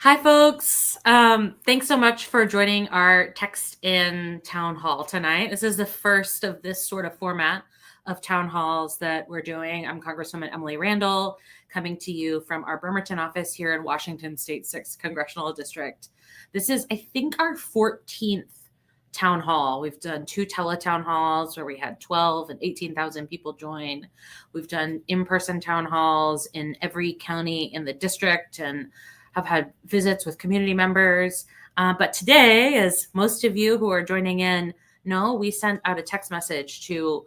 Hi, folks. Thanks so much for joining our text in town hall tonight. This is the first of this sort of format of town halls that we're doing. I'm Congresswoman Emily Randall, coming to you from our Bremerton office here in Washington State 6th Congressional District. This is, I think, our 14th town hall. We've done 2 teletown halls where we had 12 and 18,000 people join. We've done in-person town halls in every county in the district and have had visits with community members. But today, as most of you who are joining in know, we sent out a text message to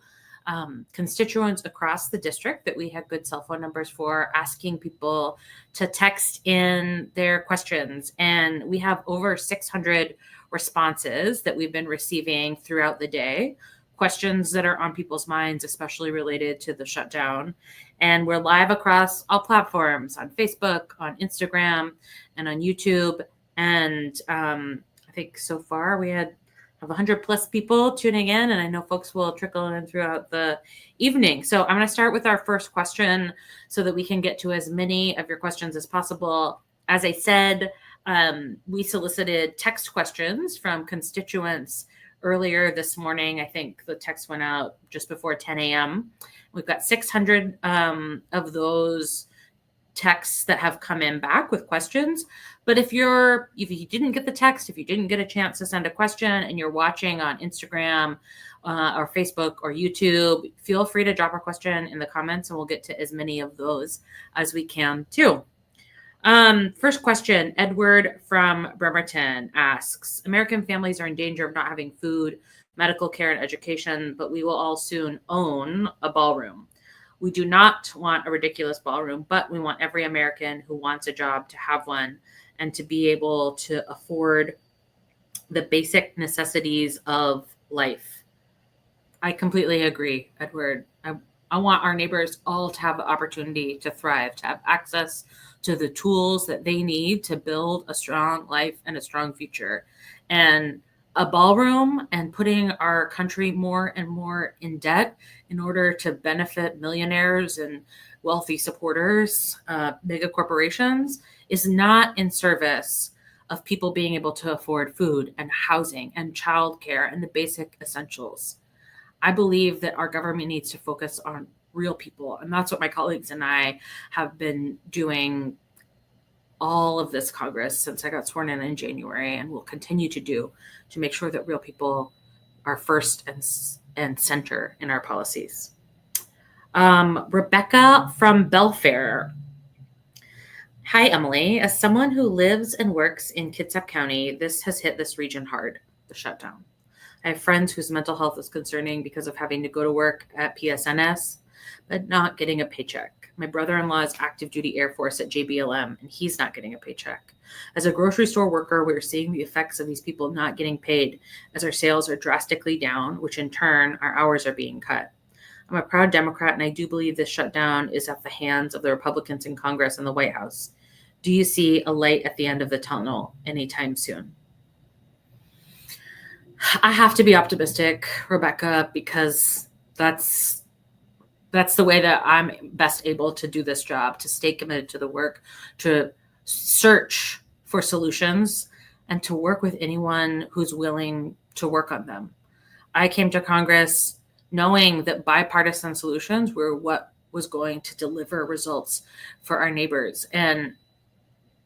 constituents across the district that we had good cell phone numbers for, asking people to text in their questions. And we have over 600 responses that we've been receiving throughout the day, questions that are on people's minds, especially related to the shutdown. And we're live across all platforms, on Facebook, on Instagram, and on YouTube. And I think so far we have 100 plus people tuning in, and I know folks will trickle in throughout the evening. So I'm going to start with our first question so that we can get to as many of your questions as possible. As I said, we solicited text questions from constituents earlier this morning. I think the text went out just before 10 a.m. We've got 600 of those texts that have come in back with questions. But if you didn't get the text, if you didn't get a chance to send a question and you're watching on Instagram or Facebook or YouTube, feel free to drop a question in the comments and we'll get to as many of those as we can too. First question, Edward from Bremerton asks, American families are in danger of not having food, medical care, and education, but we will all soon own a ballroom. We do not want a ridiculous ballroom, but we want every American who wants a job to have one and to be able to afford the basic necessities of life. I completely agree, Edward. I want our neighbors all to have the opportunity to thrive, to have access to the tools that they need to build a strong life and a strong future. And a ballroom and putting our country more and more in debt in order to benefit millionaires and wealthy supporters, mega corporations, is not in service of people being able to afford food and housing and childcare and the basic essentials. I believe that our government needs to focus on real people. And that's what my colleagues and I have been doing all of this Congress since I got sworn in January, and will continue to do, to make sure that real people are first and center in our policies. Rebecca from Belfair. Hi, Emily. As someone who lives and works in Kitsap County, this has hit this region hard, the shutdown. I have friends whose mental health is concerning because of having to go to work at PSNS, but not getting a paycheck. My brother-in-law is active duty Air Force at JBLM, and he's not getting a paycheck. As a grocery store worker, we're seeing the effects of these people not getting paid as our sales are drastically down, which in turn, our hours are being cut. I'm a proud Democrat, and I do believe this shutdown is at the hands of the Republicans in Congress and the White House. Do you see a light at the end of the tunnel anytime soon? I have to be optimistic, Rebecca, because that's the way that I'm best able to do this job, to stay committed to the work, to search for solutions, and to work with anyone who's willing to work on them. I came to Congress knowing that bipartisan solutions were what was going to deliver results for our neighbors. And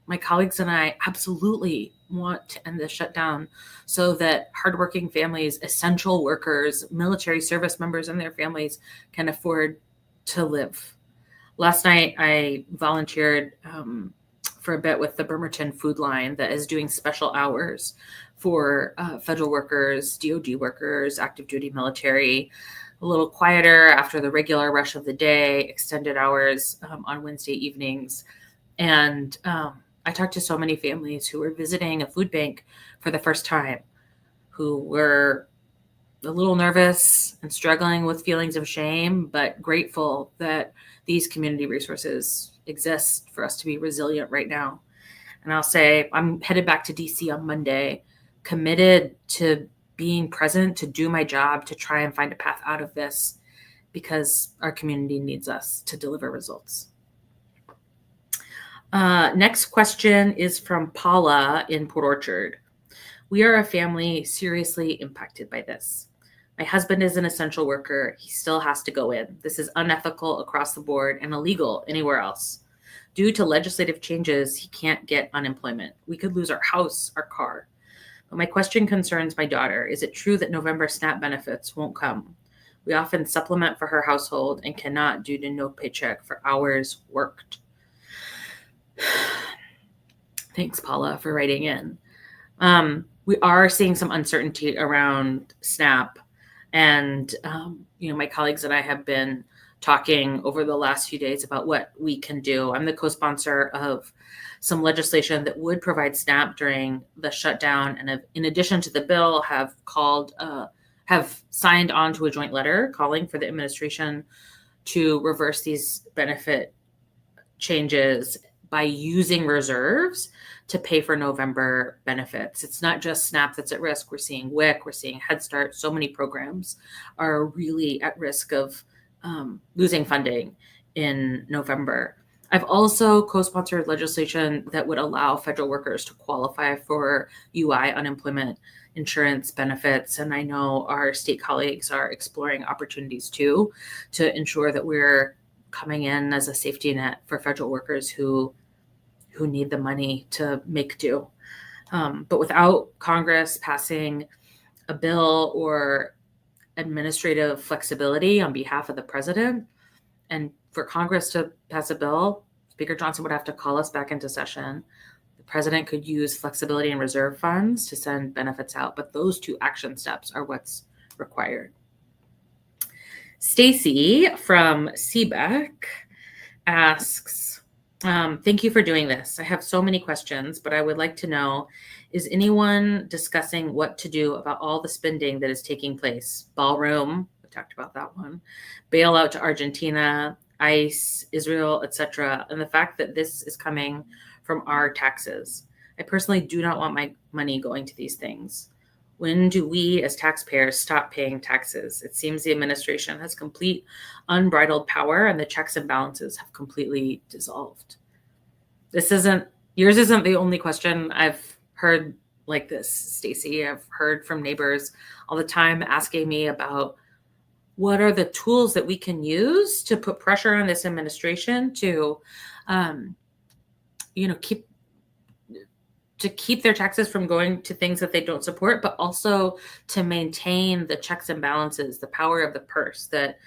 my colleagues and I absolutely want to end this shutdown so that hardworking families, essential workers, military service members and their families can afford to live. Last night, I volunteered for a bit with the Bremerton Food Line that is doing special hours for federal workers, DOD workers, active duty military, a little quieter after the regular rush of the day, extended hours on Wednesday evenings. And I talked to so many families who were visiting a food bank for the first time, who were a little nervous and struggling with feelings of shame, but grateful that these community resources exist for us to be resilient right now. And I'll say I'm headed back to DC on Monday, committed to being present, to do my job, to try and find a path out of this, because our community needs us to deliver results. Next question is from Paula in Port Orchard. We are a family seriously impacted by this. My husband is an essential worker. He still has to go in. This is unethical across the board and illegal anywhere else. Due to legislative changes, he can't get unemployment. We could lose our house, our car. But my question concerns my daughter. Is it true that November SNAP benefits won't come? We often supplement for her household and cannot due to no paycheck for hours worked. Thanks, Paula, for writing in. We are seeing some uncertainty around SNAP. And, my colleagues and I have been talking over the last few days about what we can do. I'm the co-sponsor of some legislation that would provide SNAP during the shutdown. And in addition to the bill, have signed on to a joint letter calling for the administration to reverse these benefit changes by using reserves to pay for November benefits. It's not just SNAP that's at risk. We're seeing WIC, we're seeing Head Start. So many programs are really at risk of losing funding in November. I've also co-sponsored legislation that would allow federal workers to qualify for UI unemployment insurance benefits. And I know our state colleagues are exploring opportunities too to ensure that we're coming in as a safety net for federal workers who need the money to make do. But without Congress passing a bill or administrative flexibility on behalf of the president, and for Congress to pass a bill, Speaker Johnson would have to call us back into session. The president could use flexibility and reserve funds to send benefits out, but those two action steps are what's required. Stacy from Seebeck asks, thank you for doing this. I have so many questions, but I would like to know, is anyone discussing what to do about all the spending that is taking place? Ballroom, we talked about that one, bailout to Argentina, ICE, Israel, etc., and the fact that this is coming from our taxes. I personally do not want my money going to these things. When do we as taxpayers stop paying taxes? It seems the administration has complete unbridled power and the checks and balances have completely dissolved. Yours isn't the only question I've heard like this, Stacy. I've heard from neighbors all the time asking me about what are the tools that we can use to put pressure on this administration to, keep their taxes from going to things that they don't support, but also to maintain the checks and balances, the power of the purse that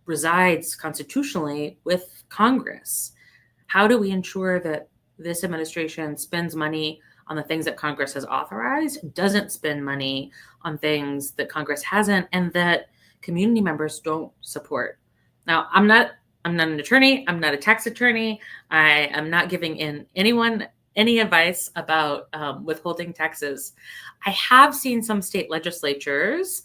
resides constitutionally with Congress. How do we ensure that this administration spends money on the things that Congress has authorized, doesn't spend money on things that Congress hasn't, and that community members don't support? Now, I'm not an attorney. I'm not a tax attorney. I am not giving anyone any advice about withholding taxes. I have seen some state legislatures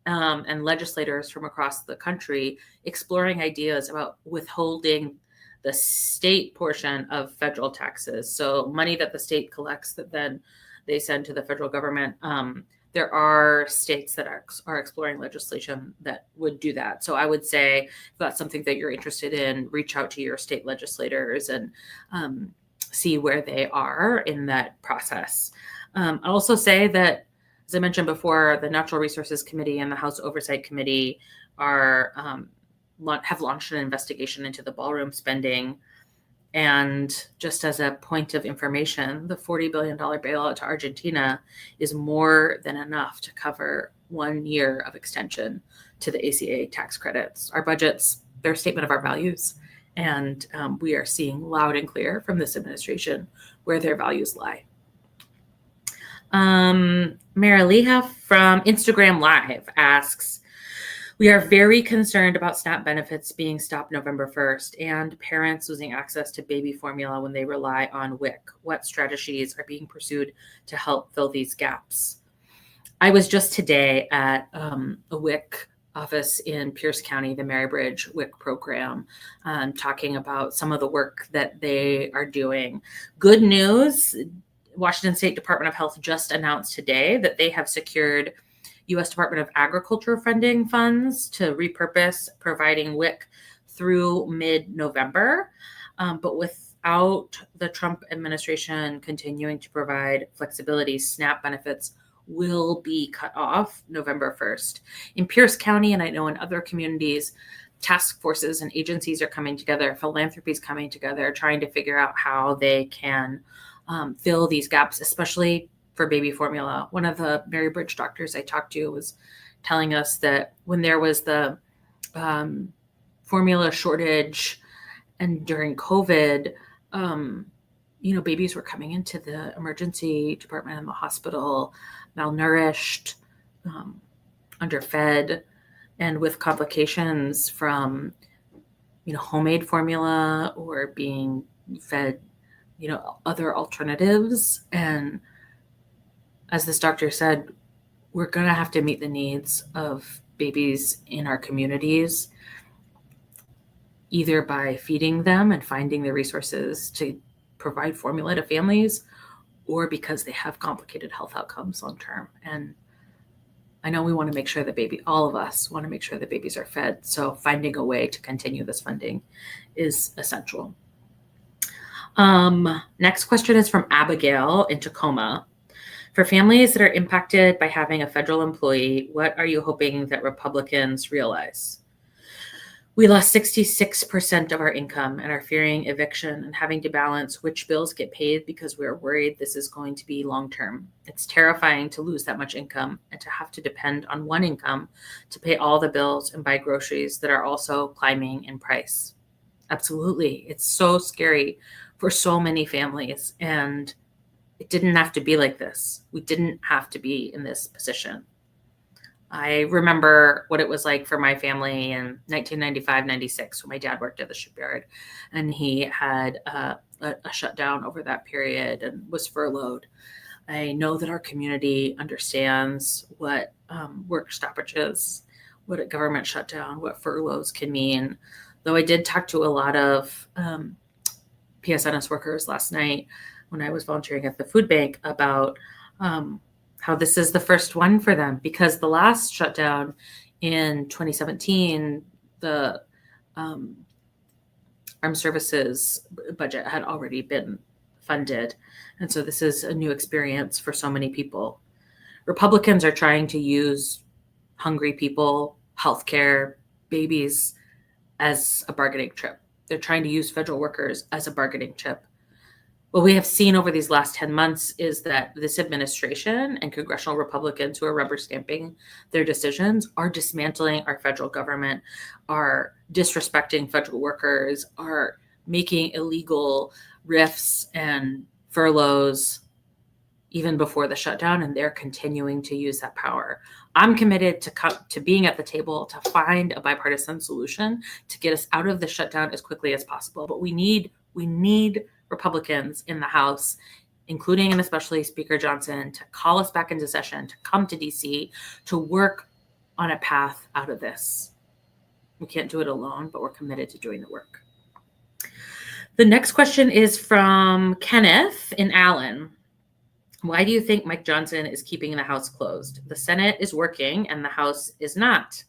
and legislators from across the country exploring ideas about withholding the state portion of federal taxes. So money that the state collects that then they send to the federal government. There are states that are exploring legislation that would do that. So I would say if that's something that you're interested in, reach out to your state legislators and see where they are in that process. I'll also say that, as I mentioned before, the Natural Resources Committee and the House Oversight Committee have launched an investigation into the ballroom spending. And just as a point of information, the $40 billion bailout to Argentina is more than enough to cover 1 year of extension to the ACA tax credits. Our budgets, they're a statement of our values. And we are seeing loud and clear from this administration where their values lie. Mariliha from Instagram Live asks, we are very concerned about SNAP benefits being stopped November 1st and parents losing access to baby formula when they rely on WIC. What strategies are being pursued to help fill these gaps? I was just today at a WIC office in Pierce County, the Marybridge WIC program, talking about some of the work that they are doing. Good news, Washington State Department of Health just announced today that they have secured U.S. Department of Agriculture funding funds to repurpose providing WIC through mid-November. But without without the Trump administration continuing to provide flexibility, SNAP benefits will be cut off November 1st. In Pierce County, and I know in other communities, task forces and agencies are coming together, philanthropies coming together, trying to figure out how they can fill these gaps, especially for baby formula. One of the Mary Bridge doctors I talked to was telling us that when there was the formula shortage and during COVID, babies were coming into the emergency department in the hospital, malnourished, underfed, and with complications from, homemade formula or being fed, other alternatives. And as this doctor said, we're going to have to meet the needs of babies in our communities, either by feeding them and finding the resources to provide formula to families, or because they have complicated health outcomes long term. And I know we want to make sure that all of us want to make sure that babies are fed. So finding a way to continue this funding is essential. Next question is from Abigail in Tacoma. For families that are impacted by having a federal employee, what are you hoping that Republicans realize? We lost 66% of our income and are fearing eviction and having to balance which bills get paid because we're worried this is going to be long-term. It's terrifying to lose that much income and to have to depend on one income to pay all the bills and buy groceries that are also climbing in price. Absolutely. It's so scary for so many families, and it didn't have to be like this. We didn't have to be in this position. I remember what it was like for my family in 1995, 96, when my dad worked at the shipyard, and he had a shutdown over that period and was furloughed. I know that our community understands what work stoppages, what a government shutdown, what furloughs can mean. Though I did talk to a lot of PSNS workers last night when I was volunteering at the food bank about how this is the first one for them, because the last shutdown in 2017, the armed services budget had already been funded. And so this is a new experience for so many people. Republicans are trying to use hungry people, healthcare, babies as a bargaining chip. They're trying to use federal workers as a bargaining chip. What we have seen over these last 10 months is that this administration and congressional Republicans who are rubber stamping their decisions are dismantling our federal government, are disrespecting federal workers, are making illegal RIFs and furloughs even before the shutdown, and they're continuing to use that power. I'm committed to being at the table to find a bipartisan solution to get us out of the shutdown as quickly as possible. But we need Republicans in the House, including and especially Speaker Johnson, to call us back into session, to come to DC, to work on a path out of this. We can't do it alone, but we're committed to doing the work. The next question is from Kenneth in Allen. Why do you think Mike Johnson is keeping the House closed? The Senate is working and the House is not.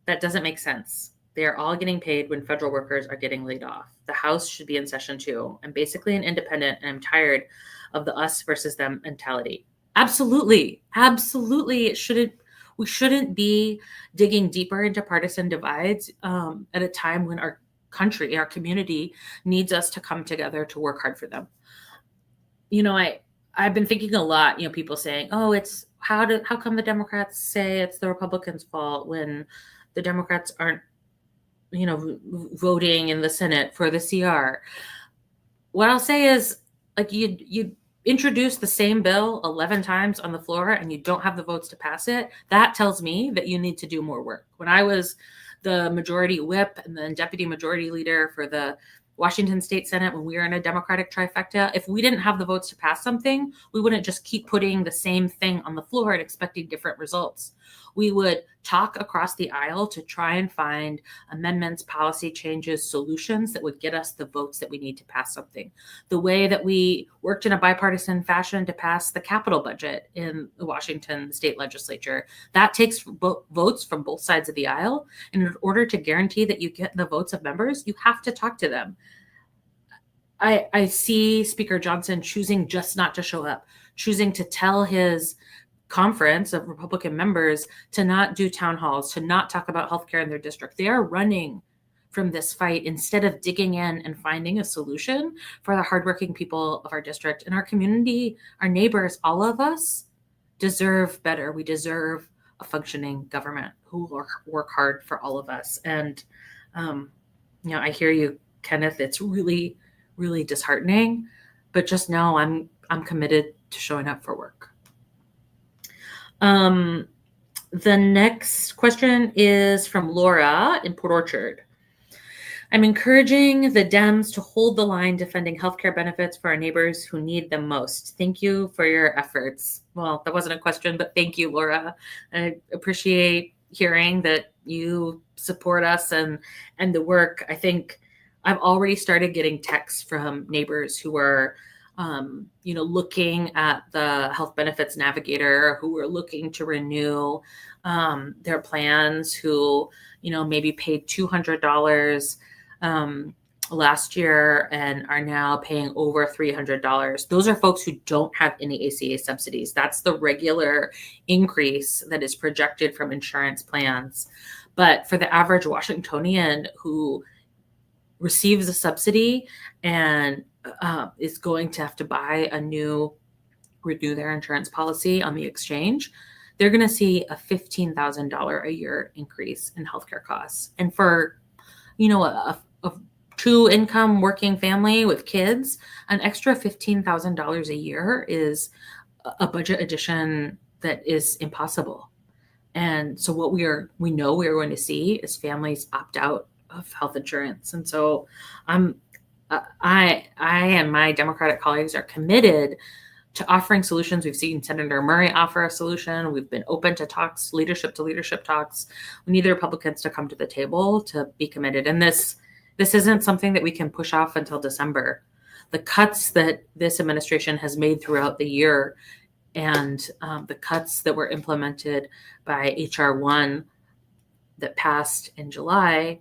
That doesn't make sense. They are all getting paid when federal workers are getting laid off. The House should be in session too. I'm basically an independent and I'm tired of the us versus them mentality. Absolutely. Absolutely. We shouldn't be digging deeper into partisan divides at a time when our country, our community needs us to come together to work hard for them. I've been thinking a lot, people saying, oh, it's how come the Democrats say it's the Republicans' fault when the Democrats aren't, voting in the Senate for the CR. What I'll say is, like, you introduce the same bill 11 times on the floor and you don't have the votes to pass it. That tells me that you need to do more work. When I was the majority whip and then deputy majority leader for the Washington State Senate, when we were in a Democratic trifecta, if we didn't have the votes to pass something, we wouldn't just keep putting the same thing on the floor and expecting different results. We would talk across the aisle to try and find amendments, policy changes, solutions that would get us the votes that we need to pass something. The way that we worked in a bipartisan fashion to pass the capital budget in the Washington State Legislature, that takes votes from both sides of the aisle. And in order to guarantee that you get the votes of members, you have to talk to them. I see Speaker Johnson choosing just not to show up, choosing to tell his conference of Republican members to not do town halls, to not talk about healthcare in their district. They are running from this fight instead of digging in and finding a solution for the hardworking people of our district and our community, our neighbors. All of us deserve better. We deserve a functioning government who will work hard for all of us. And, I hear you, Kenneth. It's really, really disheartening, but just know I'm committed to showing up for work. The next question is from Laura in Port Orchard. I'm encouraging the Dems to hold the line defending healthcare benefits for our neighbors who need them most. Thank you for your efforts. Well, that wasn't a question, but thank you, Laura. I appreciate hearing that you support us and the work. I think I've already started getting texts from neighbors who are looking at the health benefits navigator, who are looking to renew their plans, who, maybe paid $200 last year and are now paying over $300. Those are folks who don't have any ACA subsidies. That's the regular increase that is projected from insurance plans. But for the average Washingtonian who receives a subsidy and is going to have to renew their insurance policy on the exchange, they're going to see a $15,000 a year increase in healthcare costs. And for, a two-income working family with kids, an extra $15,000 a year is a budget addition that is impossible. And so what we know we are going to see is families opt out of health insurance. And so I and my Democratic colleagues are committed to offering solutions. We've seen Senator Murray offer a solution. We've been open to talks, leadership to leadership talks. We need the Republicans to come to the table to be committed. And this isn't something that we can push off until December. The cuts that this administration has made throughout the year and the cuts that were implemented by H.R. 1 that passed in July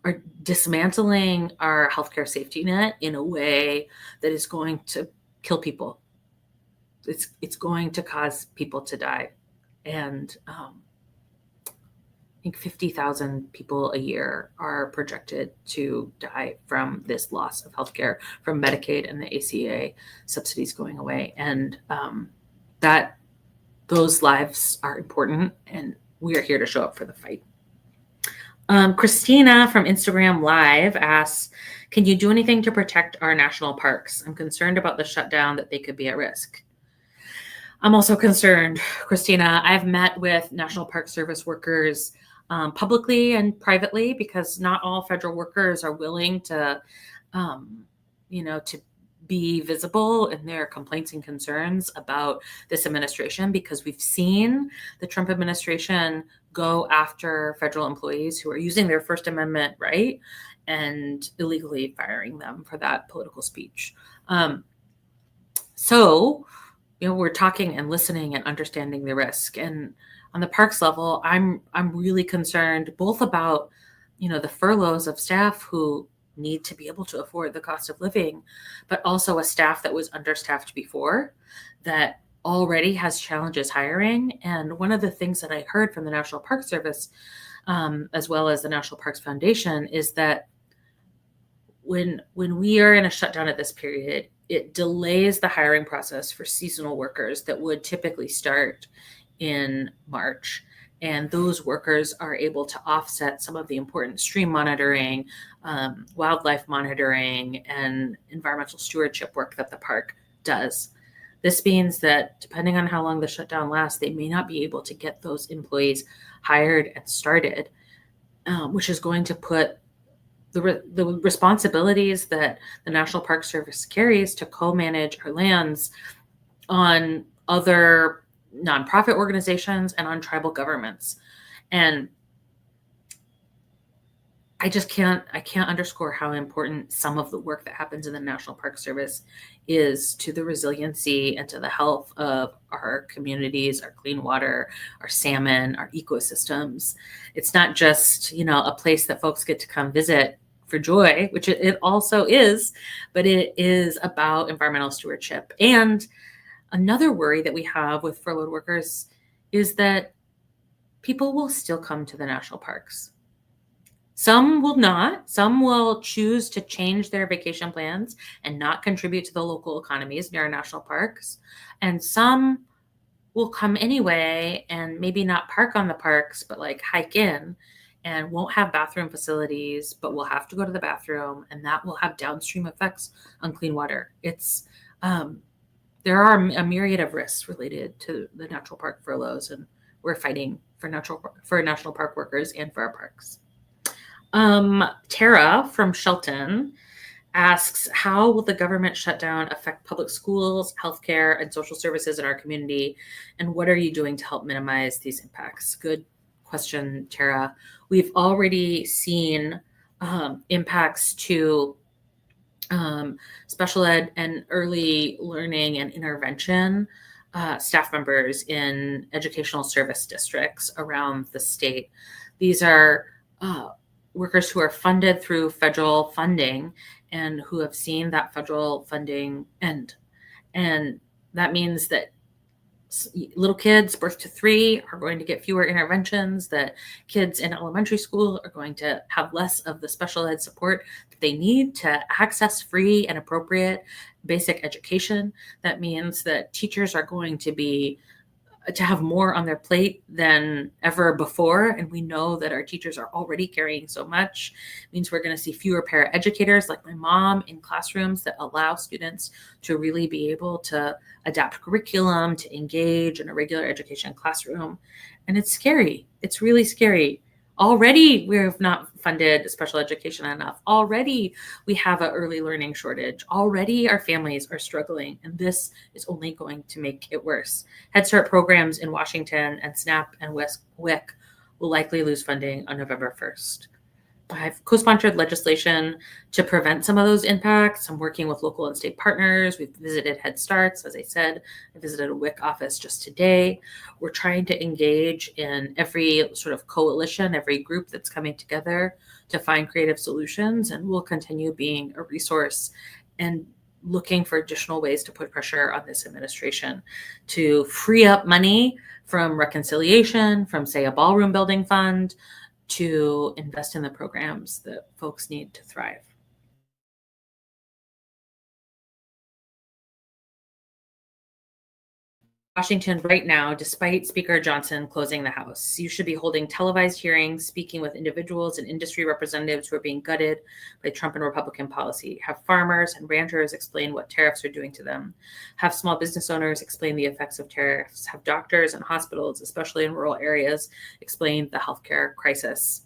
are dismantling our healthcare safety net in a way that is going to kill people. It's going to cause people to die. And I think 50,000 people a year are projected to die from this loss of healthcare from Medicaid and the ACA subsidies going away. And those lives are important, and we are here to show up for the fight. Christina from Instagram Live asks, can you do anything to protect our national parks? I'm concerned about the shutdown, that they could be at risk. I'm also concerned, Christina. I've met with National Park Service workers publicly and privately, because not all federal workers are willing to, to be visible in their complaints and concerns about this administration, because we've seen the Trump administration go after federal employees who are using their First Amendment right and illegally firing them for that political speech. So we're talking and listening and understanding the risk. And on the parks level, I'm really concerned both about, the furloughs of staff who need to be able to afford the cost of living, but also a staff that was understaffed before, that already has challenges hiring. And one of the things that I heard from the National Park Service, as well as the National Parks Foundation, is that when we are in a shutdown at this period, it delays the hiring process for seasonal workers that would typically start in March. And those workers are able to offset some of the important stream monitoring, wildlife monitoring, and environmental stewardship work that the park does. This means that depending on how long the shutdown lasts, they may not be able to get those employees hired and started, which is going to put the responsibilities that the National Park Service carries to co-manage our lands on other nonprofit organizations and on tribal governments. And I can't underscore how important some of the work that happens in the National Park Service is to the resiliency and to the health of our communities, our clean water, our salmon, our ecosystems. It's not just, a place that folks get to come visit for joy, which it also is, but it is about environmental stewardship. And another worry that we have with furloughed workers is that people will still come to the national parks. Some will not. Some will choose to change their vacation plans and not contribute to the local economies near our national parks. And some will come anyway and maybe not park on the parks, but like hike in and won't have bathroom facilities, but will have to go to the bathroom, and that will have downstream effects on clean water. There are a myriad of risks related to the natural park furloughs, and we're fighting for national park workers and for our parks. Tara from Shelton asks, how will the government shutdown affect public schools, healthcare, and social services in our community? And what are you doing to help minimize these impacts? Good question, Tara. We've already seen impacts to special ed and early learning and intervention staff members in educational service districts around the state. These are workers who are funded through federal funding and who have seen that federal funding end. And that means that little kids birth to 3 are going to get fewer interventions, that kids in elementary school are going to have less of the special ed support that they need to access free and appropriate basic education. That means that teachers are going to have more on their plate than ever before. And we know that our teachers are already carrying so much. It means we're going to see fewer paraeducators like my mom in classrooms that allow students to really be able to adapt curriculum, to engage in a regular education classroom. And it's scary. It's really scary. Already we have not funded special education enough. Already we have an early learning shortage. Already our families are struggling, and this is only going to make it worse. Head Start programs in Washington and SNAP and WIC will likely lose funding on November 1st. I've co-sponsored legislation to prevent some of those impacts. I'm working with local and state partners. We've visited Head Starts. As I said, I visited a WIC office just today. We're trying to engage in every sort of coalition, every group that's coming together to find creative solutions, and we'll continue being a resource and looking for additional ways to put pressure on this administration to free up money from reconciliation, from, say, a ballroom building fund, to invest in the programs that folks need to thrive. Washington right now, despite Speaker Johnson closing the House, you should be holding televised hearings, speaking with individuals and industry representatives who are being gutted by Trump and Republican policy. Have farmers and ranchers explain what tariffs are doing to them. Have small business owners explain the effects of tariffs. Have doctors and hospitals, especially in rural areas, explain the healthcare crisis.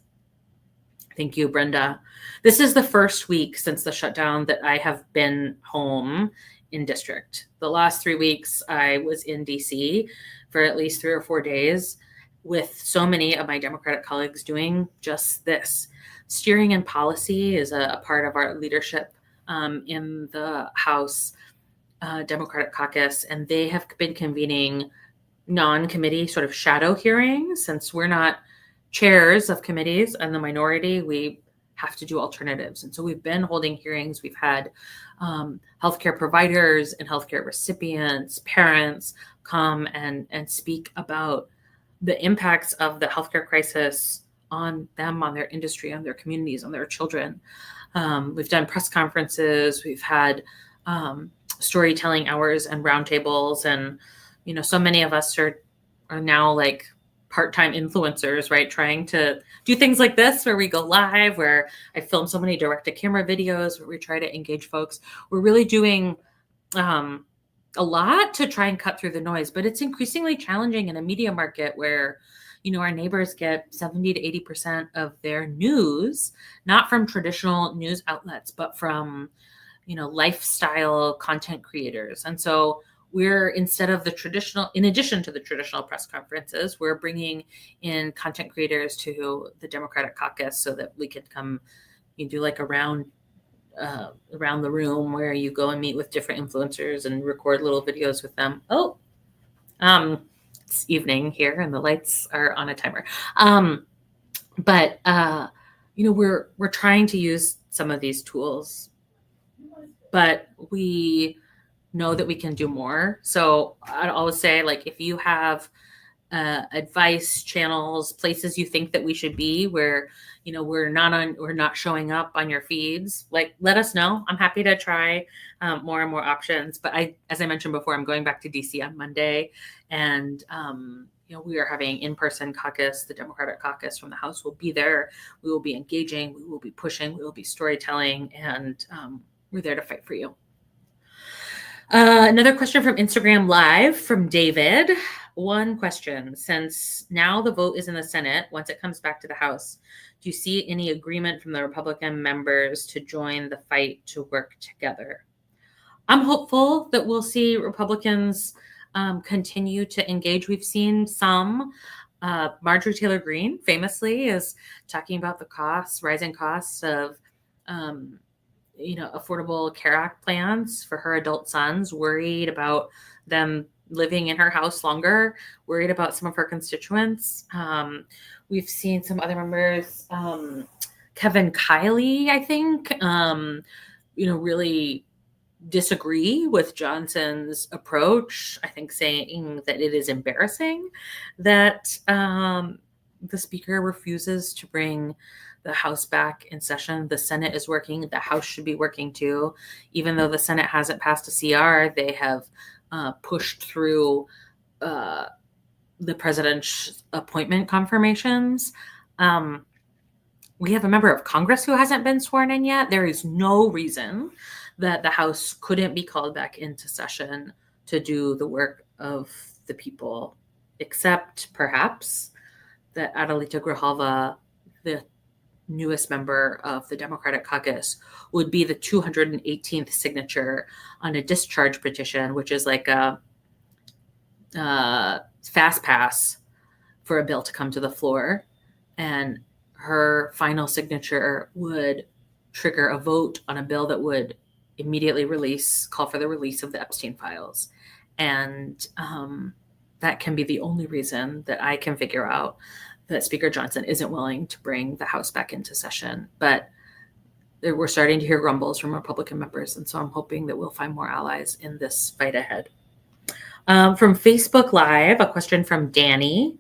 Thank you, Brenda. This is the first week since the shutdown that I have been home in district. The last 3 weeks, I was in DC for at least 3 or 4 days with so many of my Democratic colleagues doing just this. Steering and policy is a part of our leadership in the House Democratic Caucus, and they have been convening non-committee sort of shadow hearings. Since we're not chairs of committees and the minority, we have to do alternatives. And so we've been holding hearings. We've had healthcare providers and healthcare recipients, parents come and speak about the impacts of the healthcare crisis on them, on their industry, on their communities, on their children. We've done press conferences. We've had storytelling hours and roundtables. And, so many of us are now like part-time influencers, right? Trying to do things like this where we go live, where I film so many direct-to-camera videos where we try to engage folks. We're really doing a lot to try and cut through the noise, but it's increasingly challenging in a media market where, our neighbors get 70 to 80% of their news, not from traditional news outlets, but from, lifestyle content creators. And so we're, in addition to the traditional press conferences, we're bringing in content creators to the Democratic Caucus so that we could come, do like around the room where you go and meet with different influencers and record little videos with them. It's evening here and the lights are on a timer. We're trying to use some of these tools, but we know that we can do more. So I'd always say, like, if you have advice channels, places you think that we should be where, we're not showing up on your feeds, like, let us know. I'm happy to try more and more options. But as I mentioned before, I'm going back to DC on Monday, and we are having in-person caucus. The Democratic caucus from the House will be there. We will be engaging, we will be pushing, we will be storytelling, and we're there to fight for you. Another question from Instagram Live from David. One question: since now the vote is in the Senate, once it comes back to the House, do you see any agreement from the Republican members to join the fight to work together? I'm hopeful that we'll see Republicans continue to engage. We've seen some. Marjorie Taylor Greene famously is talking about the rising costs of Affordable Care Act plans for her adult sons, worried about them living in her house longer, worried about some of her constituents. We've seen some other members, Kevin Kiley, I think, really disagree with Johnson's approach. I think saying that it is embarrassing that the speaker refuses to bring the House back in session. The Senate is working. The House should be working too. Even though the Senate hasn't passed a CR, they have pushed through the president's appointment confirmations. We have a member of Congress who hasn't been sworn in yet. There is no reason that the House couldn't be called back into session to do the work of the people, except perhaps that Adelita Grijalva, the newest member of the Democratic caucus, would be the 218th signature on a discharge petition, which is like a fast pass for a bill to come to the floor. And her final signature would trigger a vote on a bill that would immediately call for the release of the Epstein files. And that can be the only reason that I can figure out that Speaker Johnson isn't willing to bring the House back into session. But we're starting to hear grumbles from Republican members, and so I'm hoping that we'll find more allies in this fight ahead. From Facebook Live, a question from Danny.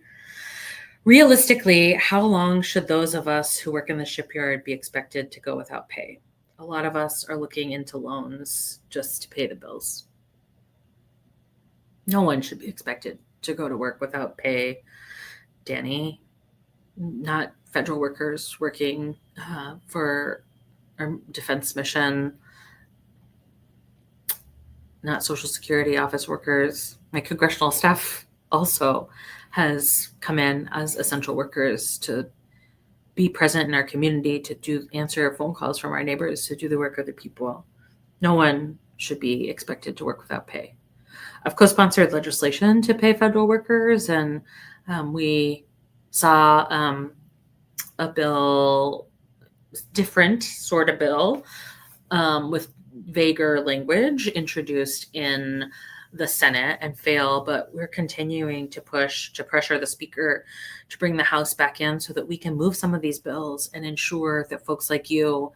Realistically, how long should those of us who work in the shipyard be expected to go without pay? A lot of us are looking into loans just to pay the bills. No one should be expected to go to work without pay, Danny. Not federal workers working for our defense mission, not Social Security office workers. My congressional staff also has come in as essential workers to be present in our community, to answer phone calls from our neighbors, to do the work of the people. No one should be expected to work without pay. I've co-sponsored legislation to pay federal workers, and we saw a bill, different sort of bill, with vaguer language introduced in the Senate and fail, but we're continuing to pressure the speaker to bring the House back in so that we can move some of these bills and ensure that folks like you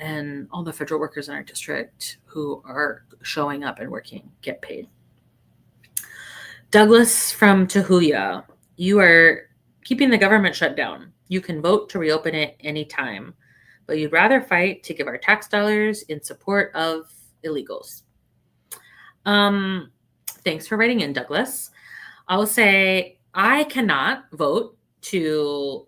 and all the federal workers in our district who are showing up and working get paid. Douglas from Tahuya, you are keeping the government shut down. You can vote to reopen it anytime, but you'd rather fight to give our tax dollars in support of illegals. Thanks for writing in, Douglas. I will say I cannot vote to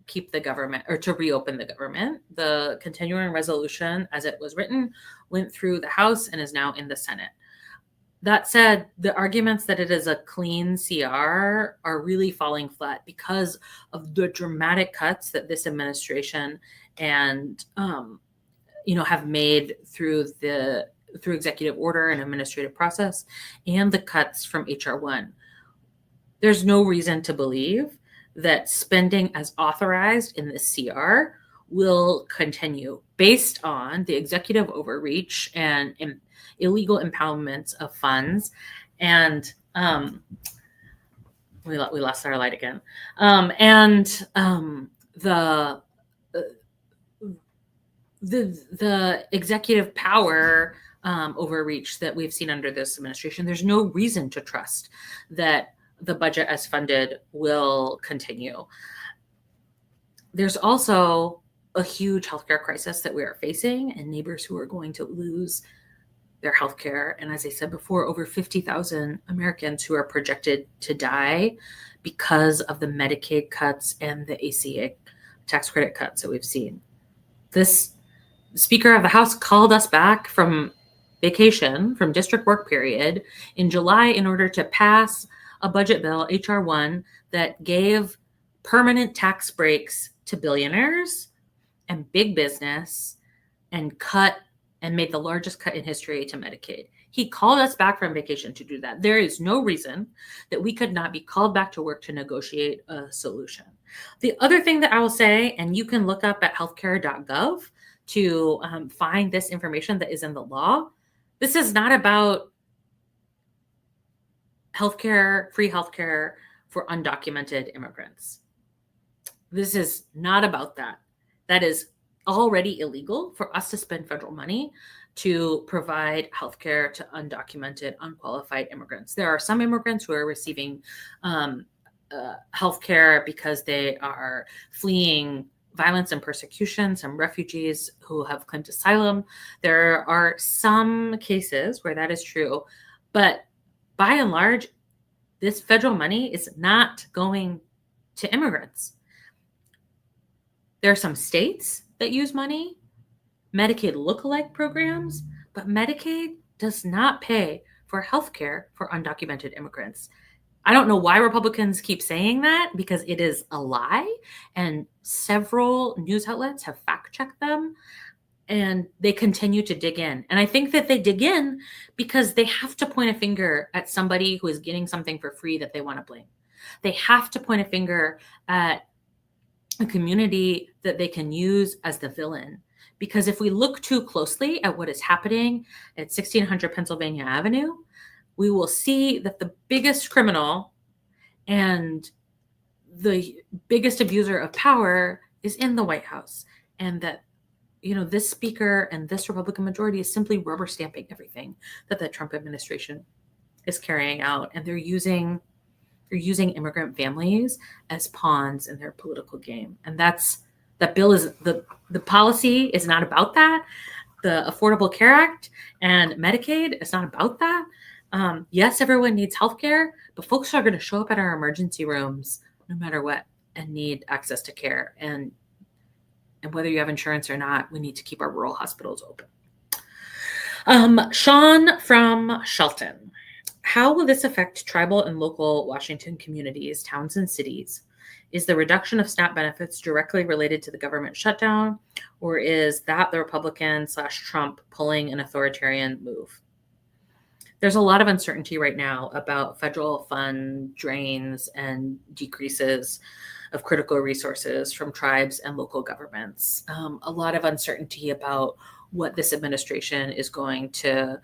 keep the government or to reopen the government. The continuing resolution, as it was written, went through the House and is now in the Senate. That said, the arguments that it is a clean CR are really falling flat because of the dramatic cuts that this administration and have made through executive order and administrative process, and the cuts from HR 1. There's no reason to believe that spending as authorized in the CR will continue based on the executive overreach and illegal impoundments of funds. And we lost our light again. the executive power overreach that we've seen under this administration, there's no reason to trust that the budget as funded will continue. There's also a huge healthcare crisis that we are facing, and neighbors who are going to lose their healthcare. And as I said before, over 50,000 Americans who are projected to die because of the Medicaid cuts and the ACA tax credit cuts that we've seen. This Speaker of the House called us back from vacation, from district work period, in July in order to pass a budget bill, H.R. 1, that gave permanent tax breaks to billionaires and big business and made the largest cut in history to Medicaid. He called us back from vacation to do that. There is no reason that we could not be called back to work to negotiate a solution. The other thing that I will say, and you can look up at healthcare.gov to find this information that is in the law. This is not about healthcare, free healthcare for undocumented immigrants. This is not about that. That is already illegal for us to spend federal money to provide healthcare to undocumented, unqualified immigrants. There are some immigrants who are receiving healthcare because they are fleeing violence and persecution, some refugees who have claimed asylum. There are some cases where that is true, but by and large, this federal money is not going to immigrants. There are some states that use money, Medicaid lookalike programs, but Medicaid does not pay for healthcare for undocumented immigrants. I don't know why Republicans keep saying that, because it is a lie, and several news outlets have fact-checked them, and they continue to dig in. And I think that they dig in because they have to point a finger at somebody who is getting something for free that they want to blame. They have to point a finger at a community that they can use as the villain. Because if we look too closely at what is happening at 1600 Pennsylvania Avenue, we will see that the biggest criminal and the biggest abuser of power is in the White House. And that, this speaker and this Republican majority is simply rubber stamping everything that the Trump administration is carrying out. And they're using immigrant families as pawns in their political game. And that bill is the policy is not about that. The Affordable Care Act and Medicaid is not about that. Yes, everyone needs healthcare, but folks are going to show up at our emergency rooms no matter what and need access to care. And whether you have insurance or not, we need to keep our rural hospitals open. Sean from Shelton. How will this affect tribal and local Washington communities, towns, and cities? Is the reduction of SNAP benefits directly related to the government shutdown, or is that the Republican/Trump pulling an authoritarian move? There's a lot of uncertainty right now about federal fund drains and decreases of critical resources from tribes and local governments. A lot of uncertainty about what this administration is going to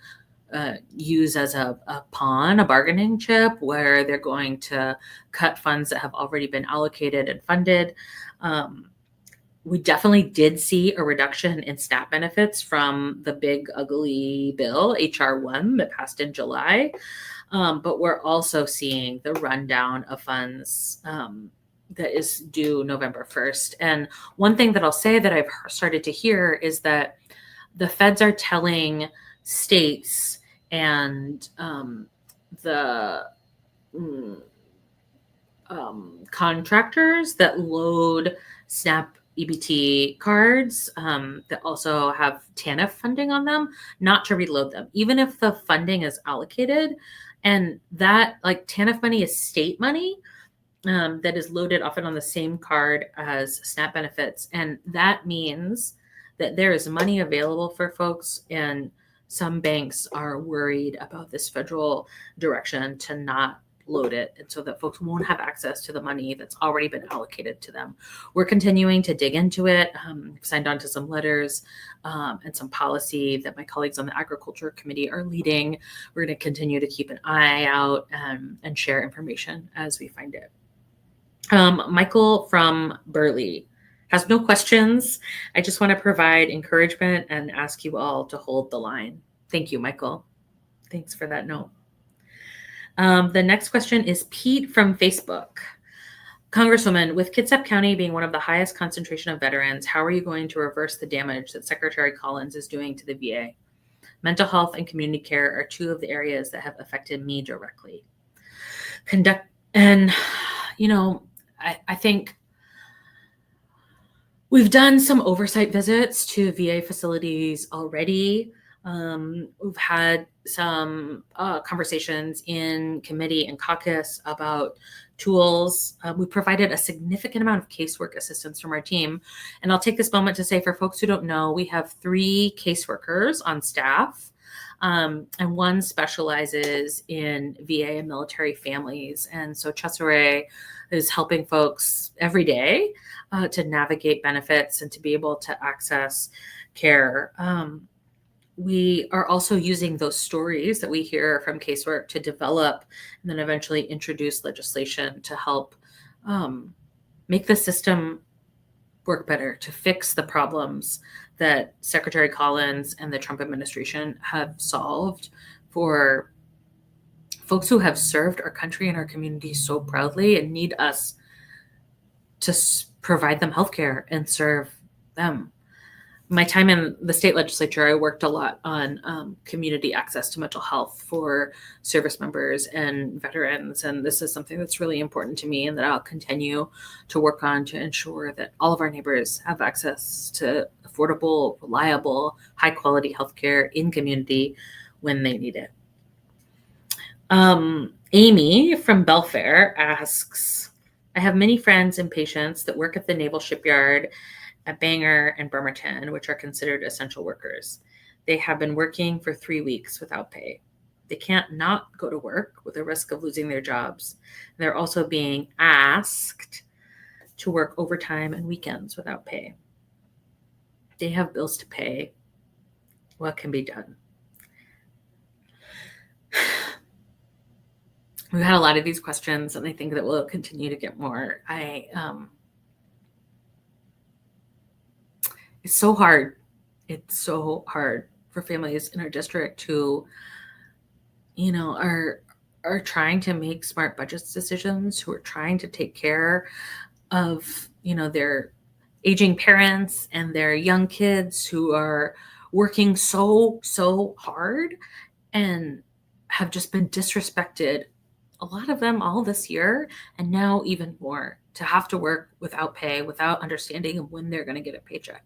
use as a pawn, a bargaining chip, where they're going to cut funds that have already been allocated and funded. We definitely did see a reduction in SNAP benefits from the big, ugly bill, H.R. 1, that passed in July. But we're also seeing the rundown of funds that is due November 1st. And one thing that I'll say that I've started to hear is that the feds are telling states and the contractors that load SNAP EBT cards that also have TANF funding on them, not to reload them, even if the funding is allocated. And that, like, TANF money is state money that is loaded often on the same card as SNAP benefits. And that means that there is money available for folks, and some banks are worried about this federal direction to not load it, and so that folks won't have access to the money that's already been allocated to them. We're continuing to dig into it. Signed on to some letters and some policy that my colleagues on the Agriculture Committee are leading. We're going to continue to keep an eye out and share information as we find it. Michael from Burley has no questions. I just want to provide encouragement and ask you all to hold the line. Thank you, Michael. Thanks for that note. The next question is Pete from Facebook. Congresswoman, with Kitsap County being one of the highest concentration of veterans, how are you going to reverse the damage that Secretary Collins is doing to the VA? Mental health and community care are two of the areas that have affected me directly. I think we've done some oversight visits to VA facilities already. We've had some conversations in committee and caucus about tools. We provided a significant amount of casework assistance from our team. And I'll take this moment to say, for folks who don't know, we have 3 caseworkers on staff, and one specializes in VA and military families. And so Cesare is helping folks every day to navigate benefits and to be able to access care. We are also using those stories that we hear from casework to develop and then eventually introduce legislation to help make the system work better, to fix the problems that Secretary Collins and the Trump administration have solved for folks who have served our country and our community so proudly and need us to provide them healthcare and serve them. My time in the state legislature, I worked a lot on community access to mental health for service members and veterans. And this is something that's really important to me and that I'll continue to work on to ensure that all of our neighbors have access to affordable, reliable, high quality healthcare in community when they need it. Amy from Belfair asks, I have many friends and patients that work at the Naval Shipyard at Bangor and Bremerton, which are considered essential workers. They have been working for 3 weeks without pay. They can't not go to work with the risk of losing their jobs. They're also being asked to work overtime and weekends without pay. They have bills to pay. What can be done? We've had a lot of these questions, and I think that we'll continue to get more. It's so hard. It's so hard for families in our district who, are trying to make smart budget decisions, who are trying to take care of, their aging parents and their young kids who are working so hard and have just been disrespected, a lot of them all this year, and now even more, to have to work without pay, without understanding of when they're going to get a paycheck.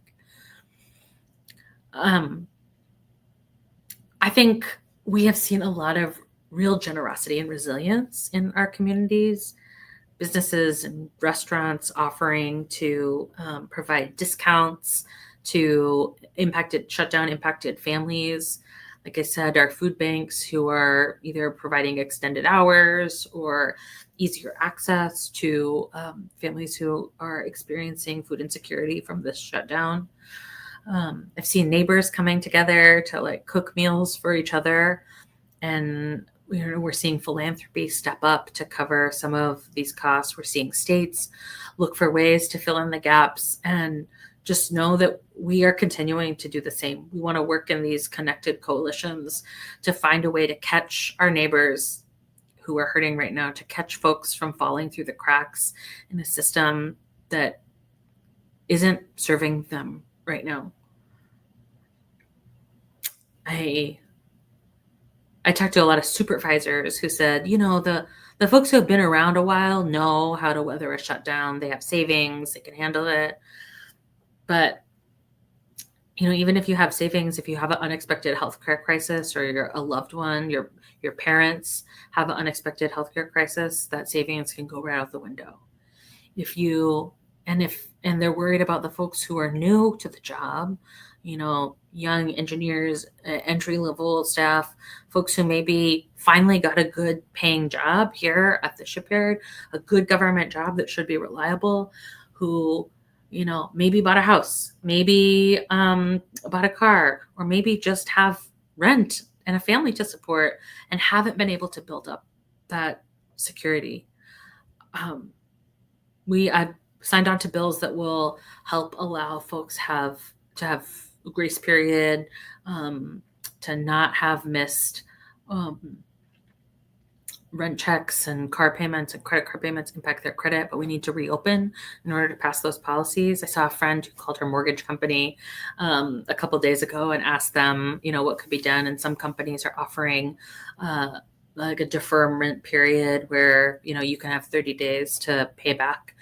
I think we have seen a lot of real generosity and resilience in our communities, businesses and restaurants offering to provide discounts to shutdown impacted families. Like I said, our food banks who are either providing extended hours or easier access to families who are experiencing food insecurity from this shutdown. I've seen neighbors coming together to cook meals for each other, and we're seeing philanthropy step up to cover some of these costs. We're seeing states look for ways to fill in the gaps, and just know that we are continuing to do the same. We want to work in these connected coalitions to find a way to catch our neighbors who are hurting right now, to catch folks from falling through the cracks in a system that isn't serving them right now. I talked to a lot of supervisors who said, the folks who have been around a while know how to weather a shutdown. They have savings, they can handle it. But, even if you have savings, if you have an unexpected healthcare crisis, or you're a loved one, your parents have an unexpected healthcare crisis, that savings can go right out the window. And they're worried about the folks who are new to the job, young engineers, entry-level staff, folks who maybe finally got a good paying job here at the shipyard, a good government job that should be reliable, who, maybe bought a house, maybe bought a car, or maybe just have rent and a family to support and haven't been able to build up that security. signed on to bills that will help allow folks to have a grace period, to not have missed rent checks and car payments and credit card payments impact their credit, but we need to reopen in order to pass those policies. I saw a friend who called her mortgage company a couple of days ago and asked them, what could be done. And some companies are offering like a deferment period where, you can have 30 days to pay back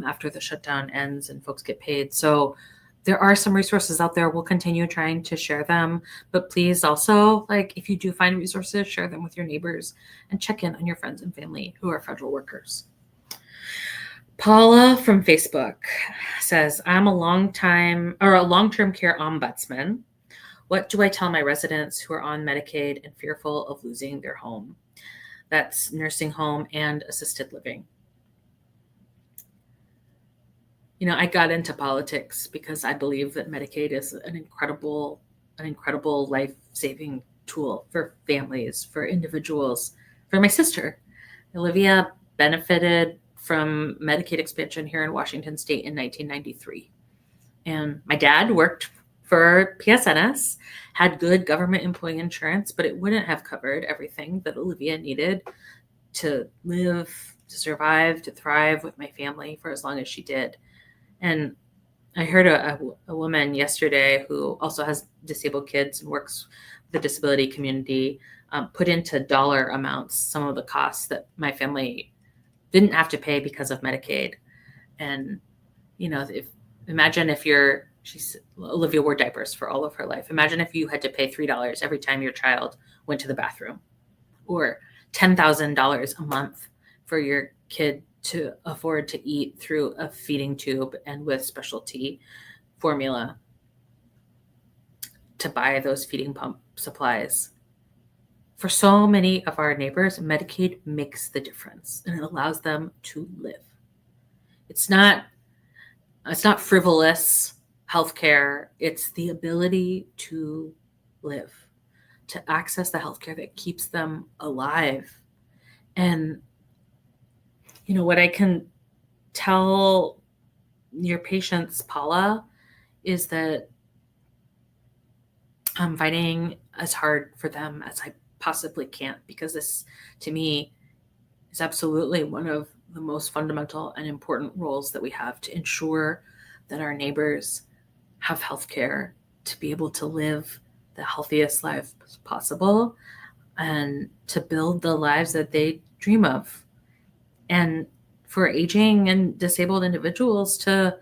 after the shutdown ends and folks get paid. So there are some resources out there. We'll continue trying to share them, but please also, if you do find resources, share them with your neighbors and check in on your friends and family who are federal workers. Paula from Facebook says, I'm a long-term care ombudsman. What do I tell my residents who are on Medicaid and fearful of losing their home? That's nursing home and assisted living. I got into politics because I believe that Medicaid is an incredible life-saving tool for families, for individuals. For my sister, Olivia benefited from Medicaid expansion here in Washington State in 1993. And my dad worked for PSNS, had good government employee insurance, but it wouldn't have covered everything that Olivia needed to live, to survive, to thrive with my family for as long as she did. And I heard a woman yesterday who also has disabled kids and works with the disability community put into dollar amounts some of the costs that my family didn't have to pay because of Medicaid. And, Olivia wore diapers for all of her life. Imagine if you had to pay $3 every time your child went to the bathroom, or $10,000 a month for your kid to afford to eat through a feeding tube and with specialty formula to buy those feeding pump supplies. For so many of our neighbors, Medicaid makes the difference and it allows them to live. It's not frivolous healthcare. It's the ability to live, to access the healthcare that keeps them alive. And what I can tell your patients, Paula, is that I'm fighting as hard for them as I possibly can, because this, to me, is absolutely one of the most fundamental and important roles that we have to ensure that our neighbors have healthcare to be able to live the healthiest life possible and to build the lives that they dream of. And for aging and disabled individuals to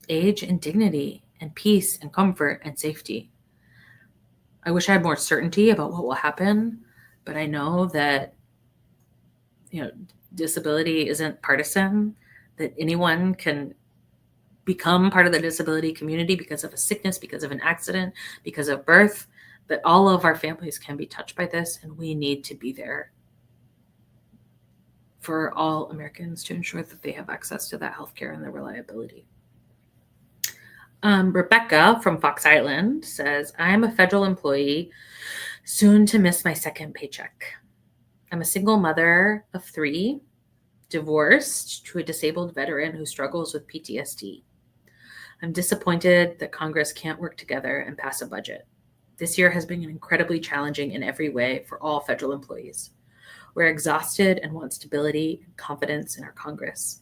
age in dignity and peace and comfort and safety. I wish I had more certainty about what will happen, but I know that, disability isn't partisan, that anyone can become part of the disability community because of a sickness, because of an accident, because of birth, that all of our families can be touched by this, and we need to be there for all Americans to ensure that they have access to that healthcare and the reliability. Rebecca from Fox Island says, I'm a federal employee, soon to miss my second paycheck. I'm a single mother of 3, divorced to a disabled veteran who struggles with PTSD. I'm disappointed that Congress can't work together and pass a budget. This year has been incredibly challenging in every way for all federal employees. We're exhausted and want stability and confidence in our Congress.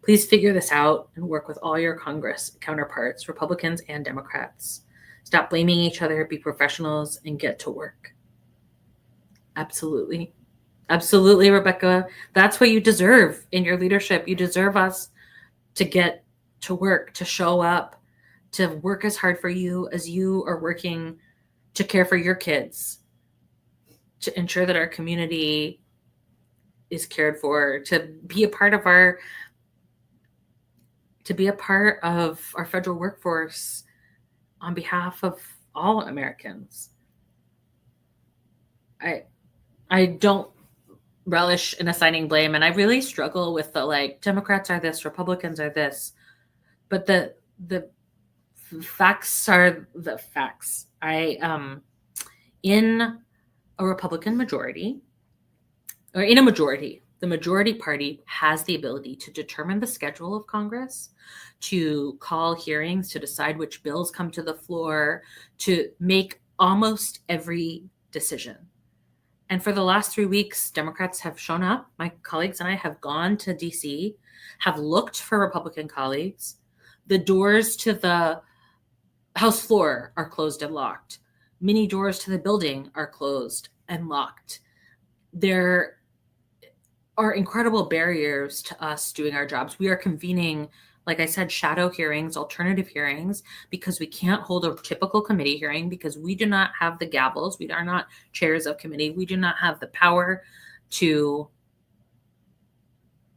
Please figure this out and work with all your Congress counterparts, Republicans and Democrats. Stop blaming each other, be professionals, and get to work. Absolutely. Absolutely, Rebecca. That's what you deserve in your leadership. You deserve us to get to work, to show up, to work as hard for you as you are working to care for your kids, to ensure that our community is cared for, to be a part of our federal workforce on behalf of all Americans. I don't relish in assigning blame, and I really struggle with the Democrats are this, Republicans are this, but the facts are the facts. In a Republican majority, or in a majority, The majority party has the ability to determine the schedule of Congress, to call hearings, to decide which bills come to the floor, to make almost every decision. And for the last 3 weeks, Democrats have shown up. My colleagues and I have gone to DC, have looked for Republican colleagues. The doors to the House floor are closed and locked. Many doors to the building are closed and locked. There are incredible barriers to us doing our jobs. We are convening, like I said, shadow hearings, alternative hearings, because we can't hold a typical committee hearing because we do not have the gavels. We are not chairs of committee. We do not have the power to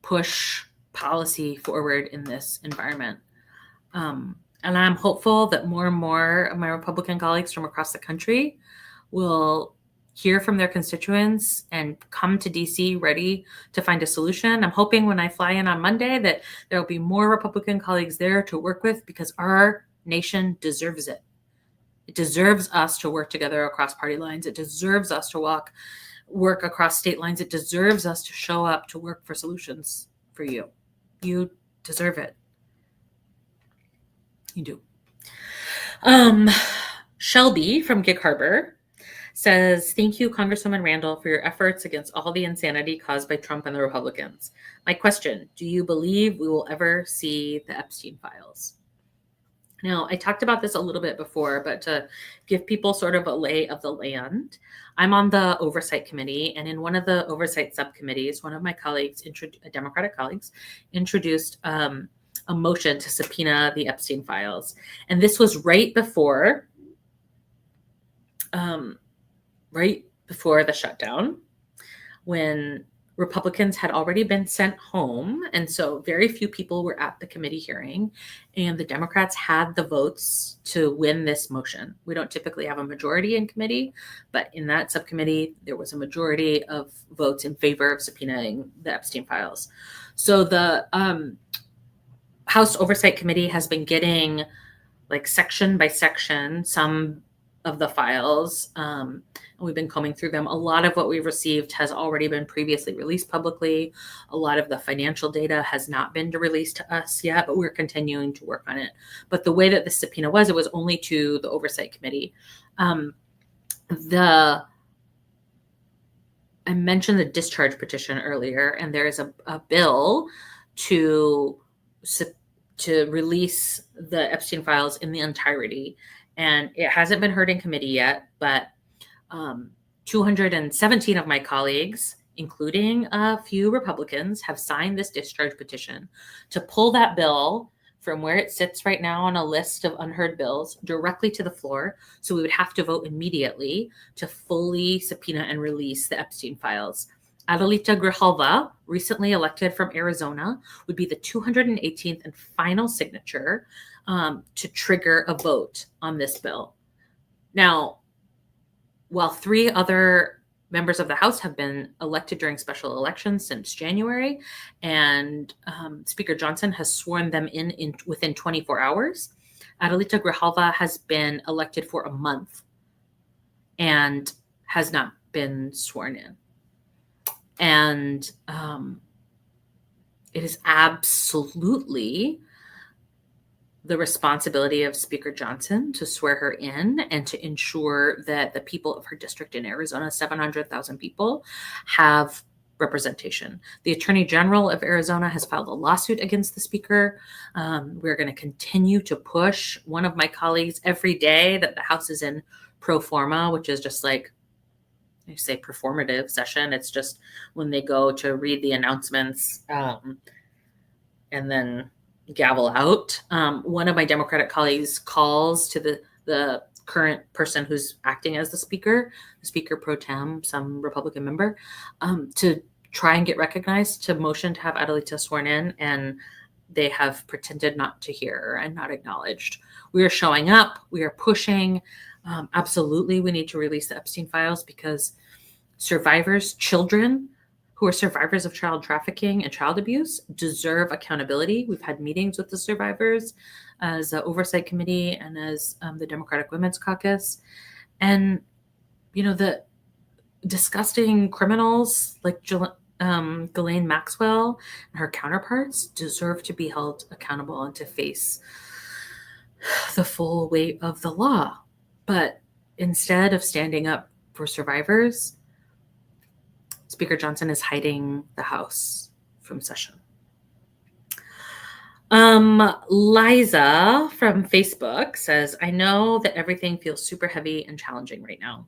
push policy forward in this environment. And I'm hopeful that more and more of my Republican colleagues from across the country will hear from their constituents and come to DC ready to find a solution. I'm hoping when I fly in on Monday that there will be more Republican colleagues there to work with because our nation deserves it. It deserves us to work together across party lines. It deserves us to work across state lines. It deserves us to show up to work for solutions for you. You deserve it. You do. Shelby from Gig Harbor says, thank you, Congresswoman Randall, for your efforts against all the insanity caused by Trump and the Republicans. My question, do you believe we will ever see the Epstein files? Now, I talked about this a little bit before, but to give people sort of a lay of the land, I'm on the Oversight Committee, and in one of the Oversight subcommittees, one of my colleagues, Democratic colleagues, introduced a motion to subpoena the Epstein files. And this was right before the shutdown, when Republicans had already been sent home. And so very few people were at the committee hearing, and the Democrats had the votes to win this motion. We don't typically have a majority in committee, but in that subcommittee, there was a majority of votes in favor of subpoenaing the Epstein files. So the House Oversight Committee has been getting, like, section by section, some of the files. And we've been combing through them. A lot of what we've received has already been previously released publicly. A lot of the financial data has not been released to us yet, but we're continuing to work on it. But the way that the subpoena was, it was only to the Oversight Committee. I mentioned the discharge petition earlier, and there is a bill to release the Epstein files in the entirety. And it hasn't been heard in committee yet, but 217 of my colleagues, including a few Republicans, have signed this discharge petition to pull that bill from where it sits right now on a list of unheard bills directly to the floor. So we would have to vote immediately to fully subpoena and release the Epstein files. Adelita Grijalva, recently elected from Arizona, would be the 218th and final signature to trigger a vote on this bill. Now, while 3 other members of the House have been elected during special elections since January, and Speaker Johnson has sworn them in within 24 hours, Adelita Grijalva has been elected for a month and has not been sworn in. And it is absolutely the responsibility of Speaker Johnson to swear her in and to ensure that the people of her district in Arizona, 700,000 people, have representation. The Attorney General of Arizona has filed a lawsuit against the Speaker. We're going to continue to push. One of my colleagues, every day that the House is in pro forma, which is just like, I say performative session. It's just when they go to read the announcements and then gavel out. One of my Democratic colleagues calls to the current person who's acting as the Speaker pro tem, some Republican member, to try and get recognized, to motion to have Adelita sworn in, and they have pretended not to hear and not acknowledged. We are showing up. We are pushing. Absolutely, we need to release the Epstein files because survivors, children who are survivors of child trafficking and child abuse, deserve accountability. We've had meetings with the survivors as the Oversight Committee and as the Democratic Women's Caucus. And, the disgusting criminals like Ghislaine Maxwell and her counterparts deserve to be held accountable and to face the full weight of the law. But instead of standing up for survivors, Speaker Johnson is hiding the House from session. Liza from Facebook says, I know that everything feels super heavy and challenging right now.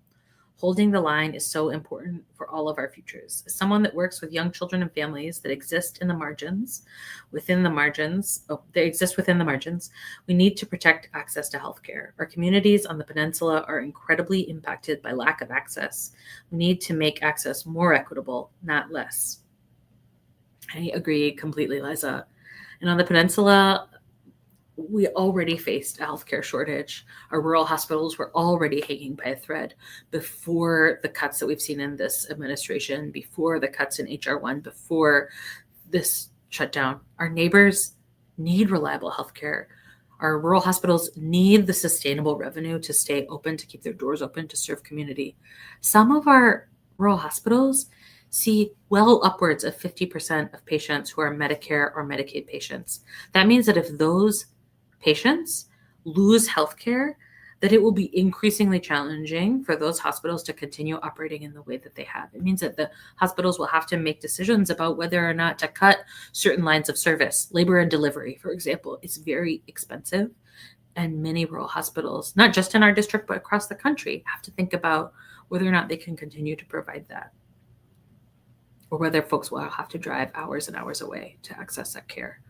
Holding the line is so important for all of our futures. As someone that works with young children and families that exist in the margins, we need to protect access to healthcare. Our communities on the peninsula are incredibly impacted by lack of access. We need to make access more equitable, not less. I agree completely, Liza. And on the peninsula, we already faced a healthcare shortage. Our rural hospitals were already hanging by a thread before the cuts that we've seen in this administration, before the cuts in HR1, before this shutdown. Our neighbors need reliable healthcare. Our rural hospitals need the sustainable revenue to stay open, to keep their doors open, to serve community. Some of our rural hospitals see well upwards of 50% of patients who are Medicare or Medicaid patients. That means that if those patients lose healthcare, that it will be increasingly challenging for those hospitals to continue operating in the way that they have. It means that the hospitals will have to make decisions about whether or not to cut certain lines of service. Labor and delivery, for example, is very expensive. And many rural hospitals, not just in our district, but across the country, have to think about whether or not they can continue to provide that, or whether folks will have to drive hours and hours away to access that care.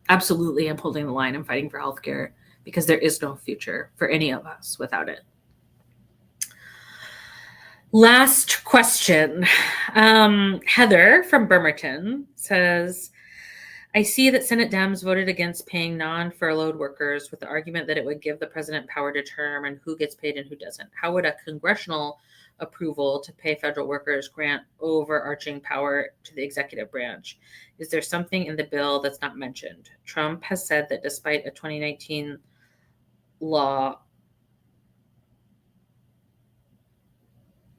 Absolutely, I'm holding the line and fighting for healthcare because there is no future for any of us without it. Last question. Heather from Bremerton says, I see that Senate Dems voted against paying non-furloughed workers with the argument that it would give the president power to determine who gets paid and who doesn't. How would a congressional approval to pay federal workers grant overarching power to the executive branch? Is there something in the bill that's not mentioned? Trump has said that despite a 2019 law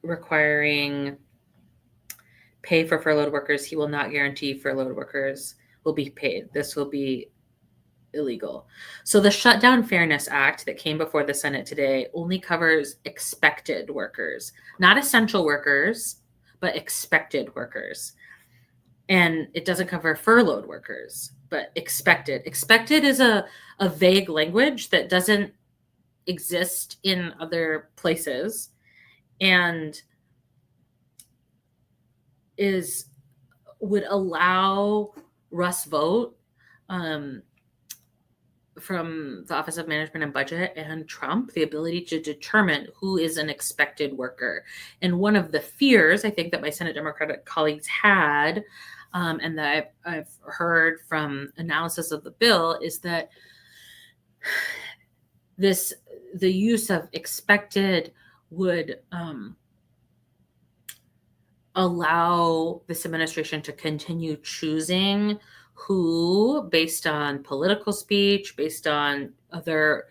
requiring pay for furloughed workers, he will not guarantee furloughed workers will be paid. This will be illegal. So the Shutdown Fairness Act that came before the Senate today only covers expected workers, not essential workers, but expected workers. And it doesn't cover furloughed workers, but expected. Expected is a vague language that doesn't exist in other places and would allow Russ Vought from the Office of Management and Budget and Trump the ability to determine who is an expected worker. And one of the fears I think that my Senate Democratic colleagues had, and that I've heard from analysis of the bill, is that the use of expected would allow this administration to continue choosing who, based on political speech, based on other,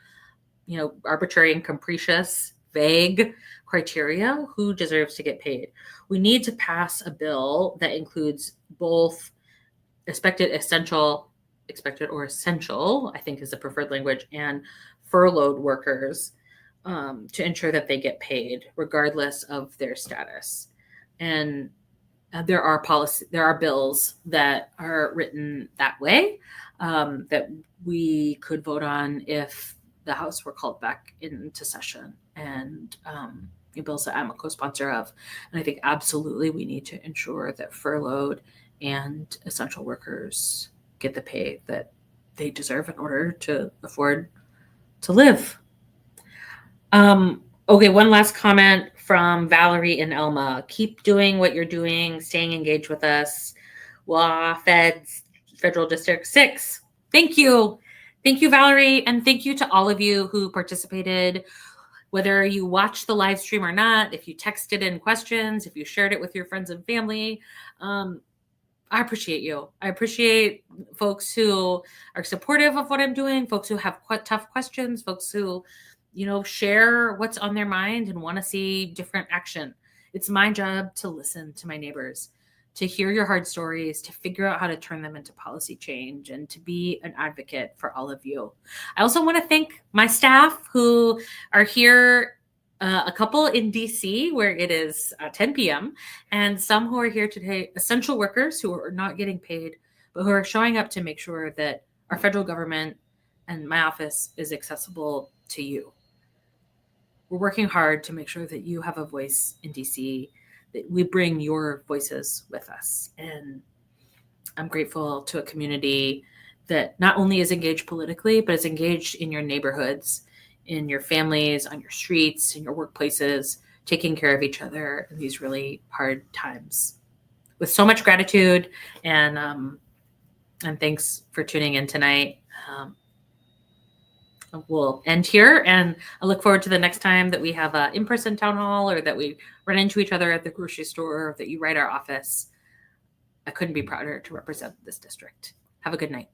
arbitrary and capricious, vague criteria, who deserves to get paid. We need to pass a bill that includes both expected or essential, I think is the preferred language, and furloughed workers to ensure that they get paid regardless of their status. And there are bills that are written that way that we could vote on if the House were called back into session, and bills that I'm a co-sponsor of. And I think absolutely we need to ensure that furloughed and essential workers get the pay that they deserve in order to afford to live. Okay, one last comment from Valerie and Elma. Keep doing what you're doing, staying engaged with us. Federal District 6. Thank you. Thank you, Valerie. And thank you to all of you who participated, whether you watched the live stream or not, if you texted in questions, if you shared it with your friends and family. I appreciate you. I appreciate folks who are supportive of what I'm doing, folks who have tough questions, folks who share what's on their mind and want to see different action. It's my job to listen to my neighbors, to hear your hard stories, to figure out how to turn them into policy change, and to be an advocate for all of you. I also want to thank my staff who are here, a couple in DC where it is 10 p.m. and some who are here today, essential workers who are not getting paid, but who are showing up to make sure that our federal government and my office is accessible to you. We're working hard to make sure that you have a voice in DC, that we bring your voices with us. And I'm grateful to a community that not only is engaged politically, but is engaged in your neighborhoods, in your families, on your streets, in your workplaces, taking care of each other in these really hard times. With so much gratitude and thanks for tuning in tonight. We'll end here, and I look forward to the next time that we have an in-person town hall, or that we run into each other at the grocery store, or that you write our office. I couldn't be prouder to represent this district. Have a good night.